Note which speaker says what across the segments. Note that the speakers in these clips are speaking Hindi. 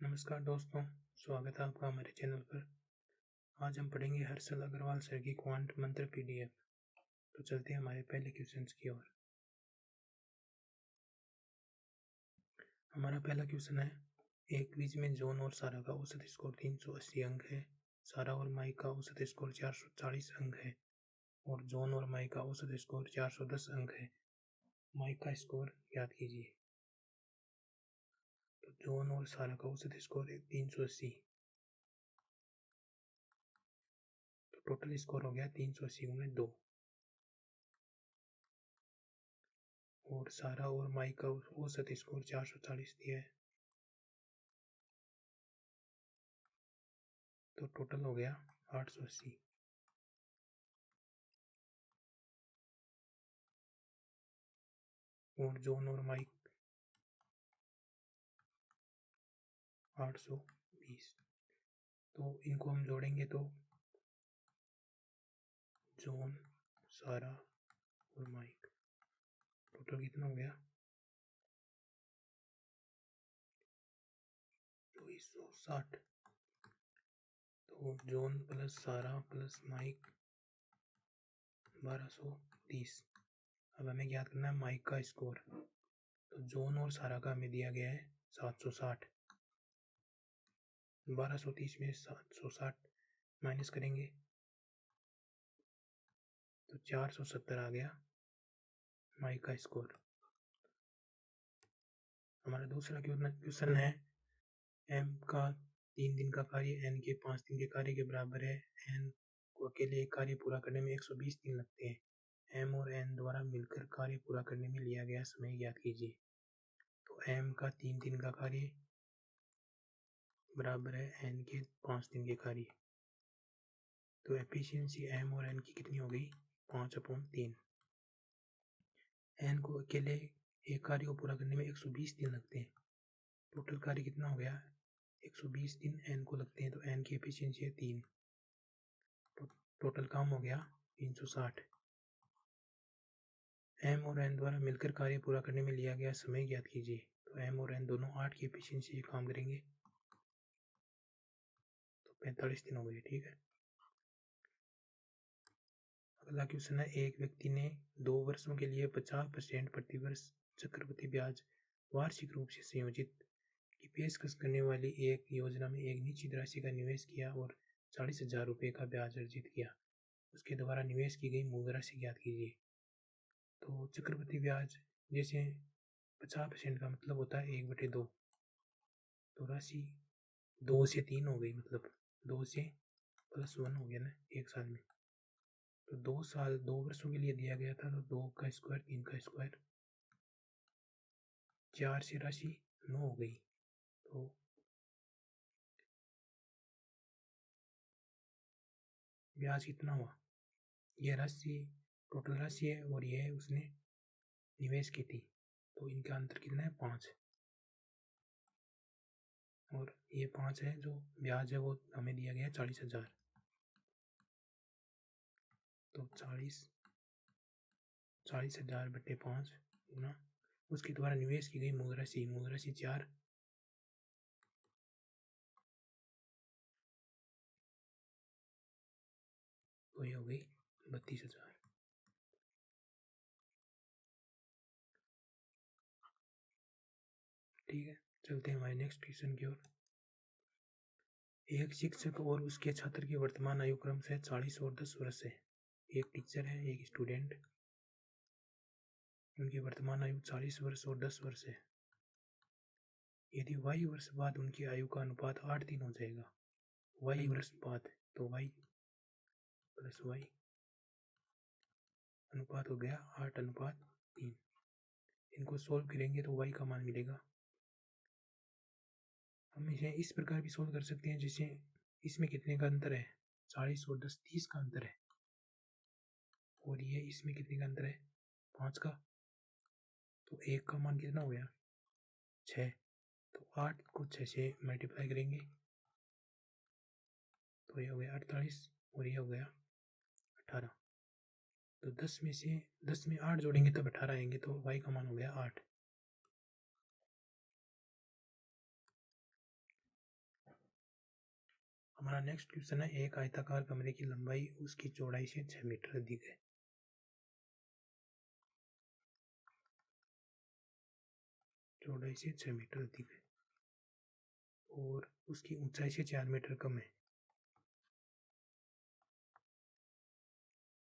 Speaker 1: नमस्कार दोस्तों, स्वागत है आपका हमारे चैनल पर। आज हम पढ़ेंगे हर्षल अग्रवाल सर की क्वांट मंत्र पीडीएफ। तो चलते हैं हमारे पहले क्वेश्चंस की ओर। हमारा पहला क्वेश्चन है, एक क्विज में जॉन और सारा का औसत स्कोर 380 अंक है। सारा और माइक का औसत स्कोर 440 अंक है और जॉन और माइक का औसत स्कोर 410 अंक है। माइक का स्कोर याद कीजिए। तो जॉन और सारा का औसत स्कोर है 380, तो टोटल स्कोर हो गया 380 गुणे 2। और सारा और माइक का औसत स्कोर 440 दिया है, तो टोटल हो गया 880। और जॉन और माइक 820। तो इनको हम जोड़ेंगे तो जॉन, सारा और माइक टोटल कितना हो गया 260। तो जॉन प्लस सारा प्लस माइक 1230। अब हमें याद करना है माइक का स्कोर। तो जॉन और सारा का हमें दिया गया है 760। 1230 में 760 माइनस करेंगे तो 470 आ गया माइक का स्कोर। हमारा दूसरा क्वेश्चन है, एम का 3 दिन का कार्य एन के 5 दिन के कार्य के बराबर है। एन को अकेले एक कार्य पूरा करने में 120 दिन लगते हैं। एम और एन द्वारा मिलकर कार्य पूरा करने में लिया गया समय ज्ञात कीजिए। तो एम का 3 दिन का कार्य बराबर है एन के 5 दिन के कार्य। तो एफिशिएंसी एम और एन की कितनी हो गई 5/3। एन को अकेले एक कार्य को पूरा करने में 120 दिन लगते हैं। टोटल कार्य कितना हो गया 120 दिन एन को लगते हैं, तो एन की एफिशिएंसी है 3। टोटल काम हो गया 360। एम और एन द्वारा मिलकर कार्य पूरा करने में लिया गया समय ज्ञात कीजिए। तो एम और एन दोनों 8 की एफिशिएंसी से काम करेंगे, तो 45 दिन हो गए। ठीक है। अगला क्वेश्चन है, एक व्यक्ति ने 2 वर्षों के लिए 50% प्रतिवर्ष चक्रवृद्धि ब्याज वार्षिक रूप से संयोजित की पेशकश करने वाली एक योजना में एक निश्चित राशि का निवेश किया और 40,000 रुपये का ब्याज अर्जित किया। उसके द्वारा निवेश की गई मूल राशि ज्ञात कीजिए। तो चक्रवृद्धि ब्याज जैसे 50% का मतलब होता है 1/2। तो राशि 2 से 3 हो गई, मतलब 2 से +1 हो गया ना एक साल में। तो 2 साल 2 वर्षों के लिए दिया गया था, तो 2 का स्क्वायर 3 का स्क्वायर 4 से राशि 9 हो गई। तो ब्याज कितना हुआ, यह राशि टोटल राशि है और यह उसने निवेश की थी, तो इनका अंतर कितना है 5। और ये 5 है, जो ब्याज है वो हमें दिया गया 40,000। तो 40,000 बटे 5 गुना उसके द्वारा निवेश की गई मूल राशि 4, तो ये हो गई 32,000। ठीक है, चलते हैं हमारे नेक्स्ट क्वेश्चन की ओर। एक शिक्षक और उसके छात्र की वर्तमान आयु क्रम से 40 और 10 वर्ष है। एक टीचर है, एक स्टूडेंट, उनकी वर्तमान आयु 40 वर्ष और 10 वर्ष है। यदि y वर्ष बाद उनकी आयु का अनुपात 8 दिन हो जाएगा, y वर्ष बाद, तो y प्लस y अनुपात हो गया 8/3। इनको सोल्व करेंगे तो y का मान मिलेगा। हम इसे इस प्रकार भी सोल्व कर सकते हैं, जैसे इसमें कितने का अंतर है 40 और 10 30 का अंतर है, और ये इसमें कितने का अंतर है 5 का। तो 1 का मान कितना हो गया 6। तो 8 को 6 से मल्टीप्लाई करेंगे तो ये हो गया 48 और ये हो गया 18। तो 10 में से 10 में 8 जोड़ेंगे तब 18 आएंगे, तो y का मान हो गया 8। हमारा नेक्स्ट क्वेश्चन है, एक आयताकार कमरे की लंबाई उसकी चौड़ाई से 6 मीटर अधिक है। चौड़ाई से 6 मीटर अधिक है और उसकी ऊंचाई से 4 मीटर कम है।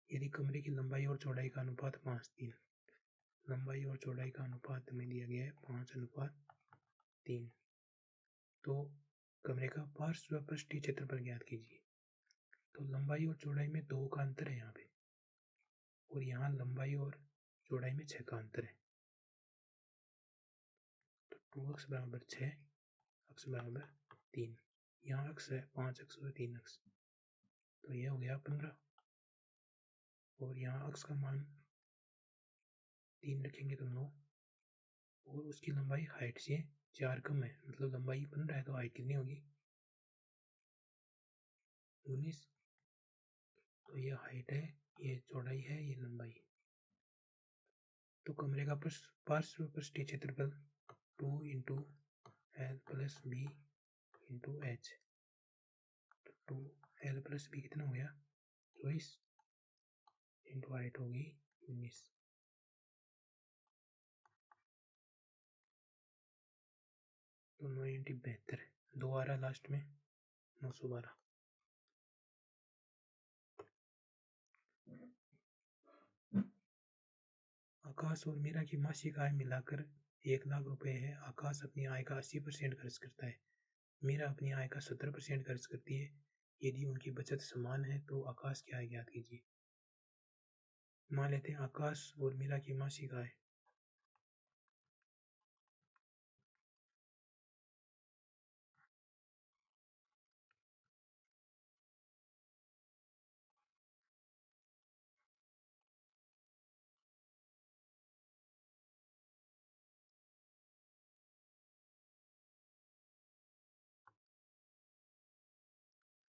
Speaker 1: यदि कमरे की लंबाई और चौड़ाई का अनुपात 5:3, लंबाई और चौड़ाई का अनुपात हमें दिया गया है 5:3, तो कमरे का पार्श्व पृष्ठीय क्षेत्रफल ज्ञात कीजिए। तो लंबाई और चौड़ाई में 2 का अंतर है यहाँ पे, और यहाँ लंबाई और चौड़ाई में 6 का अंतर है। तो 2x बराबर 6, x बराबर 3, यहाँ x है 5x और 3x, तो यह हो गया 15, और यहाँ x का मान 3 रखेंगे तो 9, और उसकी लंबाई हाइट से 4 कम है, मतलब लंबाई 15 है तो हाइट कितनी होगी 19। तो ये हाइट है, ये चौड़ाई है, ये लंबाई है। तो कमरे का पार्श्व पृष्ठीय क्षेत्रफल 2 into L plus B into H, तो 2l प्लस बी कितना हो गया 24, इंटू हाइट होगी 19। तो 9 इंटू 72, 2 आ रहा लास्ट में, 912। आकाश और मीरा की मासिक आय मिलाकर 1 लाख रुपए है। आकाश अपनी आय का 80% खर्च करता है, मीरा अपनी आय का 70% खर्च करती है। यदि उनकी बचत समान है तो आकाश की आय ज्ञात कीजिए। मान लेते हैं आकाश और मीरा की मासिक आय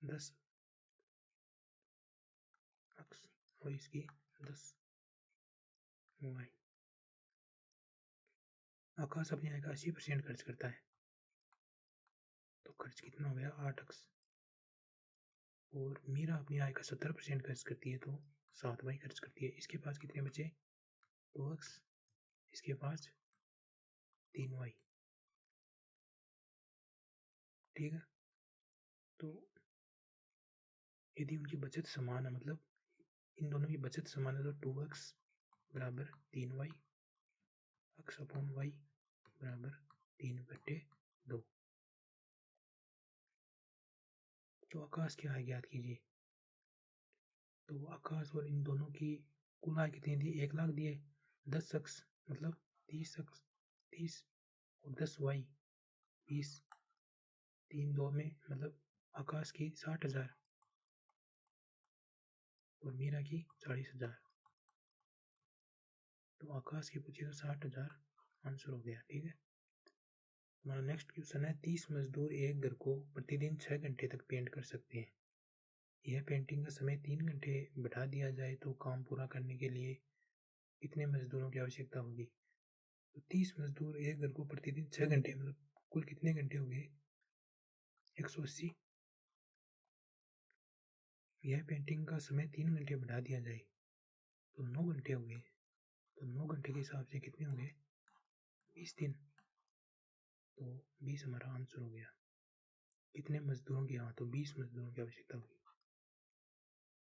Speaker 1: 10 अक्स और इसकी 10 वाई। आकाश अपनी आय का 80% खर्च करता है, तो खर्च कितना हो गया 8x, और मीरा अपनी आय का 70% खर्च करती है तो 7y खर्च करती है। इसके पास कितने बचे 2x, इसके पास 3y। ठीक है, तो यदि उनकी बचत समान है, मतलब इन दोनों की बचत समान है, तो 2x बराबर 3y, x अपॉन y बराबर 3/2। तो आकाश की आय ज्ञात कीजिए। तो आकाश और इन दोनों की कुल आय कितनी दी 1 लाख दिए, 10x मतलब 30x, 30 और 10y 20, 3 2 में मतलब आकाश की 60,000 और मीरा की 40,000। तो आकाश की पूछी तो 60,000 आंसर हो गया। ठीक है, हमारा नेक्स्ट क्वेश्चन है, 30 मजदूर एक घर को प्रतिदिन 6 घंटे तक पेंट कर सकते हैं। यह पेंटिंग का समय 3 घंटे बढ़ा दिया जाए तो काम पूरा करने के लिए कितने मजदूरों की आवश्यकता होगी। तो 30 मजदूर एक घर को प्रतिदिन 6 घंटे, मतलब कुल कितने घंटे हो गए 180। यह पेंटिंग का समय 3 घंटे बढ़ा दिया जाए तो 9 घंटे हो गए, तो 9 घंटे के हिसाब से कितने हो गए 20 दिन, तो 20 हमारा आंसर हो गया। कितने मजदूरों की, हाँ तो 20 मजदूरों की आवश्यकता होगी।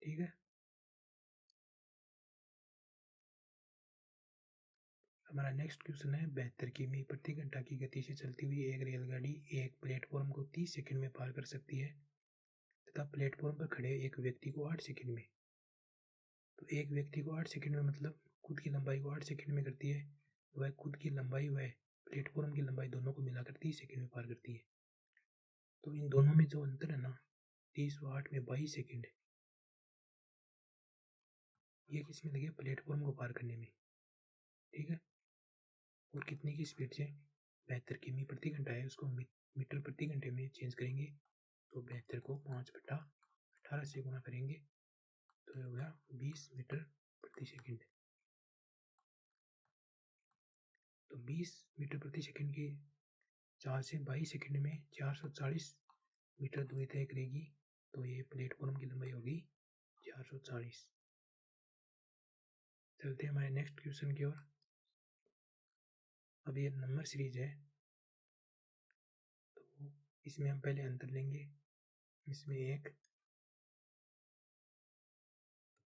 Speaker 1: ठीक है, हमारा नेक्स्ट क्वेश्चन है, 72 किमी प्रति घंटा की गति से चलती हुई एक रेलगाड़ी एक प्लेटफॉर्म को 30 सेकंड में पार कर सकती है तथा प्लेटफॉर्म पर खड़े एक व्यक्ति को 8 सेकंड में। तो एक व्यक्ति को 8 सेकंड में मतलब खुद की लंबाई को 8 सेकंड में करती है, वह खुद की लंबाई व प्लेटफॉर्म की लंबाई दोनों को मिलाकर 30 सेकंड में पार करती है। तो इन दोनों में जो अंतर है ना 30 और 8 में 22 सेकंड, ये किसमें लगे प्लेटफॉर्म को पार करने में। ठीक है, और कितने की स्पीड से 72 किमी प्रति घंटा है, उसको मीटर प्रति घंटे में चेंज करेंगे तो 72 को 5/18 से गुणा करेंगे तो हो गया 20 मीटर प्रति सेकंड। तो 20 मीटर प्रति सेकंड की 4 से 22 सेकंड में 440 मीटर दूरी तय करेगी तो ये प्लेटफॉर्म की लंबाई होगी 440। चलते हैं हमारे नेक्स्ट क्वेश्चन की ओर। अब ये नंबर सीरीज है, तो इसमें हम पहले अंतर लेंगे। इसमें 1,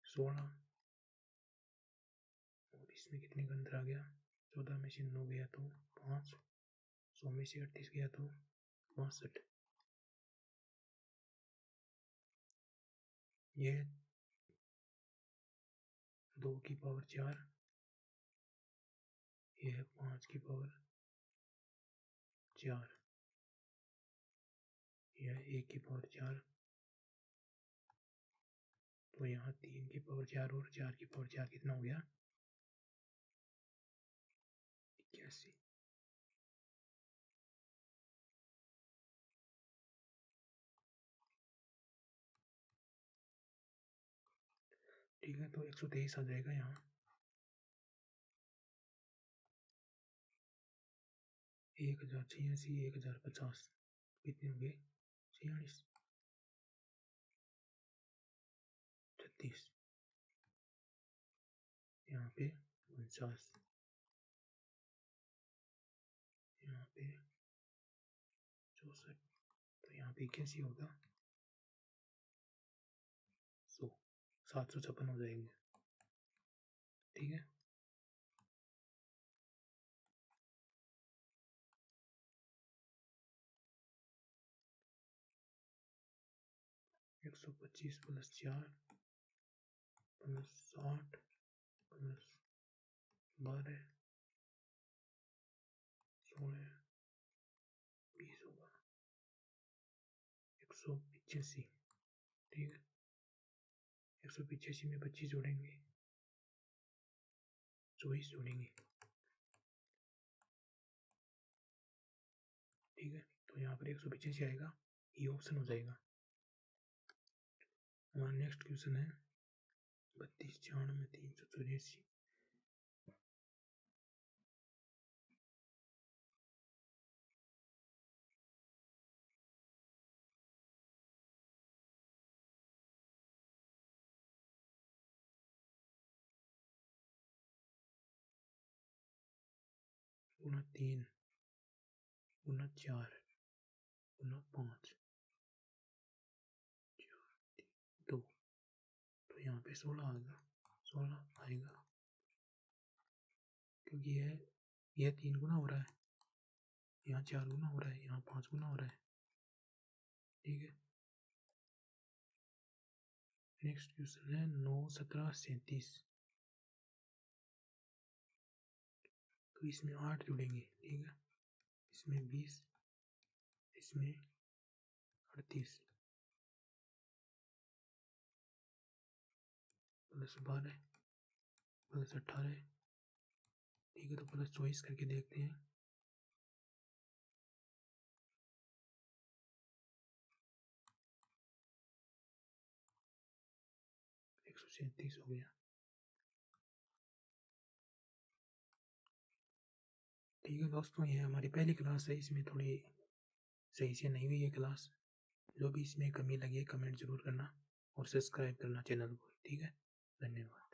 Speaker 1: 16 और इसमें कितने का अंतर आ गया, 14 में से 9 गया तो 5, 100 में से 38 गया तो 62। ये 2 की पावर 4, ये है 5 की पावर 4, यह 1 की पावर 4, तो यहाँ 3 की पावर 4 और 4 की पावर 4 कितना हो गया, 81। ठीक है, तो 123 आ जाएगा यहाँ। 1086, 1050 कितने हो गए, 46, 36, यहाँ पे 49, यहाँ पे 64, तो यहाँ पे 81 होगा, 100, 756 हो जाएंगे। ठीक है, एक 125 प्लस 4 प्लस 60 प्लस 12 16 20 होगा 185। ठीक है, 185 में 25 जोड़ेंगे, 24 जोड़ेंगे। ठीक है, तो यहाँ पर 185 आएगा, ये ऑप्शन हो जाएगा। हमारा नेक्स्ट क्वेश्चन है 32, 96, 384। गुना 3 गुना 4 गुना 5 2, तो यहाँ पे 16 आएगा, 16 आएगा, क्योंकि यह 3 गुना हो रहा है, यहाँ 4 गुना हो रहा है, यहाँ 5 गुना हो रहा है। ठीक है, नेक्स्ट क्वेश्चन है 9, 17, 37। तो इसमें 8 जुड़ेंगे। ठीक है, इसमें 20, इसमें 38 प्लस 12 प्लस 18। ठीक है, तो प्लस 24 करके देखते हैं। 137 हो गया। ठीक है दोस्तों, ये हमारी पहली क्लास है, इसमें थोड़ी सही से नहीं हुई है क्लास। जो भी इसमें कमी लगी है कमेंट जरूर करना और सब्सक्राइब करना चैनल को। ठीक है, धन्यवाद।